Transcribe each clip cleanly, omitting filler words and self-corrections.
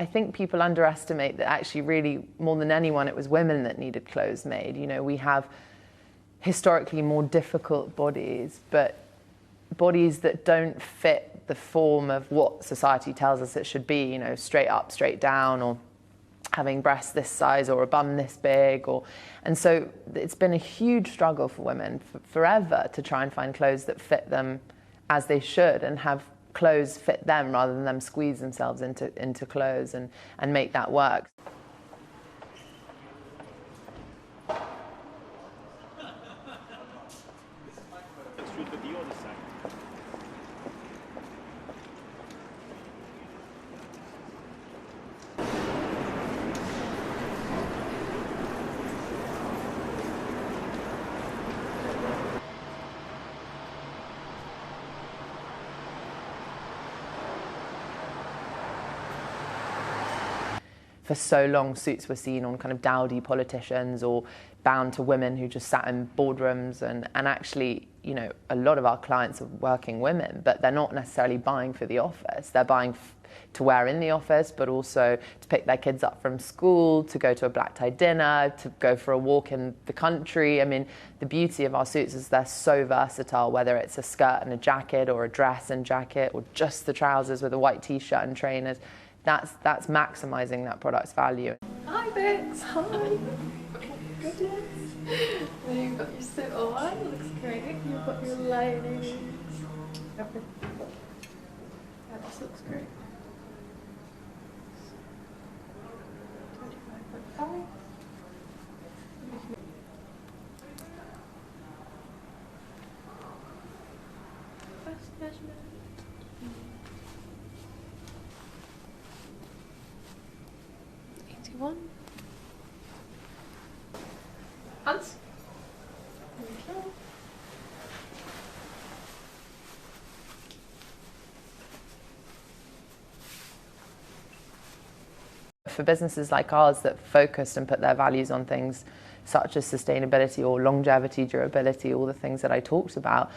I think people underestimate that actually really more than anyone it was women that needed clothes made. You know, we have historically more difficult bodies, but bodies that don't fit the form of what society tells us it should be, you know, straight up, straight down, or having breasts this size or a bum this big. And so it's been a huge struggle for women forever to try and find clothes that fit them as they should, and have clothes fit them rather than them squeeze themselves into clothes and make that work. For so long, suits were seen on kind of dowdy politicians or bound to women who just sat in boardrooms, and actually, you know, a lot of our clients are working women, but they're not necessarily buying for the office. They're buying to wear in the office, but also to pick their kids up from school, to go to a black tie dinner, to go for a walk in the country. I mean, the beauty of our suits is they're so versatile, whether it's a skirt and a jacket, or a dress and jacket, or just the trousers with a white t-shirt and trainers. That's maximising that product's value. Hi Bex, hi. Oh goodness. Then you've got your suit on, it looks great. You've got your linings. Yeah, this looks great. 25.5. First measurement. One. Hands. For businesses like ours that focused and put their values on things such as sustainability or longevity, durability, all the things that I talked about,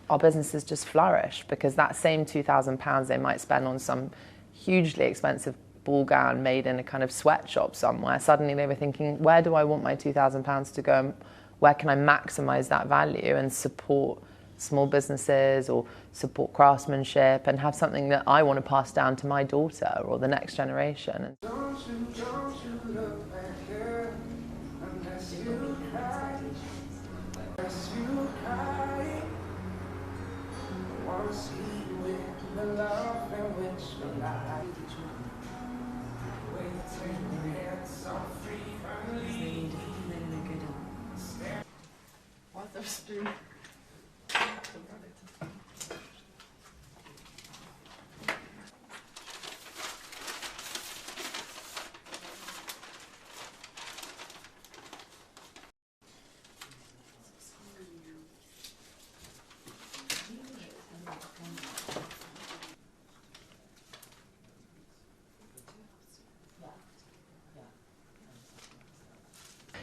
our businesses just flourish, because that same £2,000 they might spend on some hugely expensive ball gown made in a kind of sweatshop somewhere, suddenly they were thinking, where do I want my £2,000 to go, and where can I maximise that value and support small businesses or support craftsmanship and have something that I want to pass down to my daughter or the next generation. What's the spoon?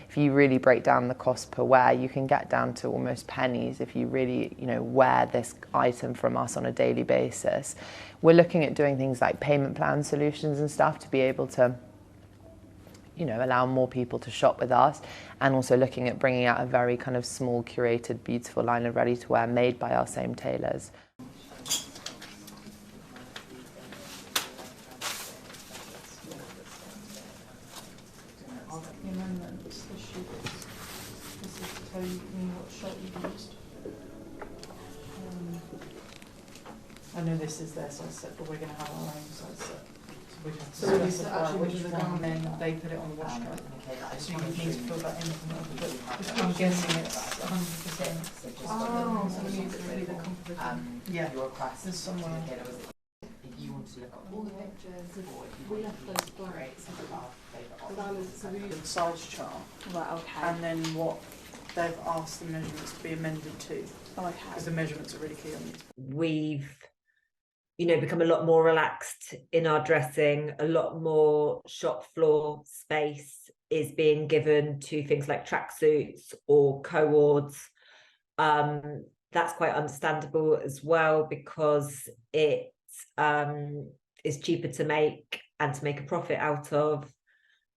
If you really break down the cost per wear, you can get down to almost pennies if you really, you know, wear this item from us on a daily basis. We're looking at doing things like payment plan solutions and stuff to be able to, you know, allow more people to shop with us, and also looking at bringing out a very kind of small, curated, beautiful line of ready-to-wear made by our same tailors. Tell me what shirt you used. I know this is their size set, but we're going to have our own size set. So we specify which one, then they put it on the wash guide. So you need to fill that in. But I'm guessing it's 100%. Oh, so we need to really the composition. Yeah, there's somewhere. If you want to look at all the pictures, We left those blank. The size chart. Right, okay. And then what they've asked the measurements to be amended to. Okay. Because the measurements are really key on these. We've, you know, become a lot more relaxed in our dressing. A lot more shop floor space is being given to things like tracksuits or co-ords. That's quite understandable as well, because it is cheaper to make and to make a profit out of.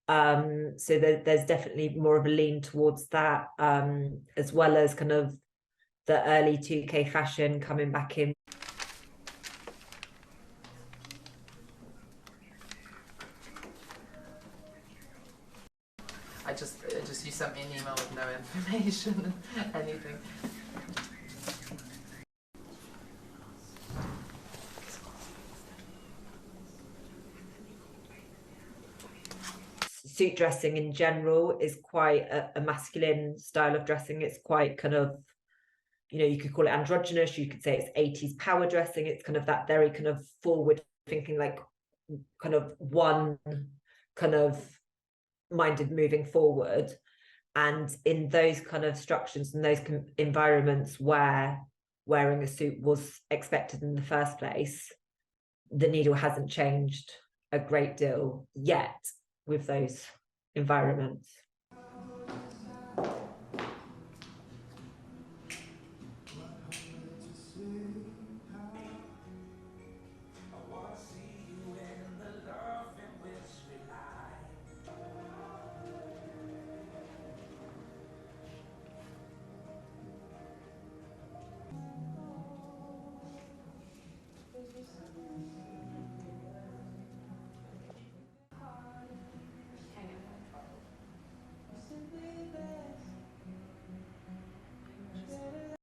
So there's definitely more of a lean towards that, as well as kind of the early 2K fashion coming back in. I just you sent me an email with no information, anything. Suit dressing in general is quite a masculine style of dressing. It's quite kind of, you know, you could call it androgynous, you could say it's 80s power dressing. It's kind of that very kind of forward thinking, like kind of one kind of minded moving forward. And in those kind of structures and those environments where wearing a suit was expected in the first place, the needle hasn't changed a great deal yet with those environments.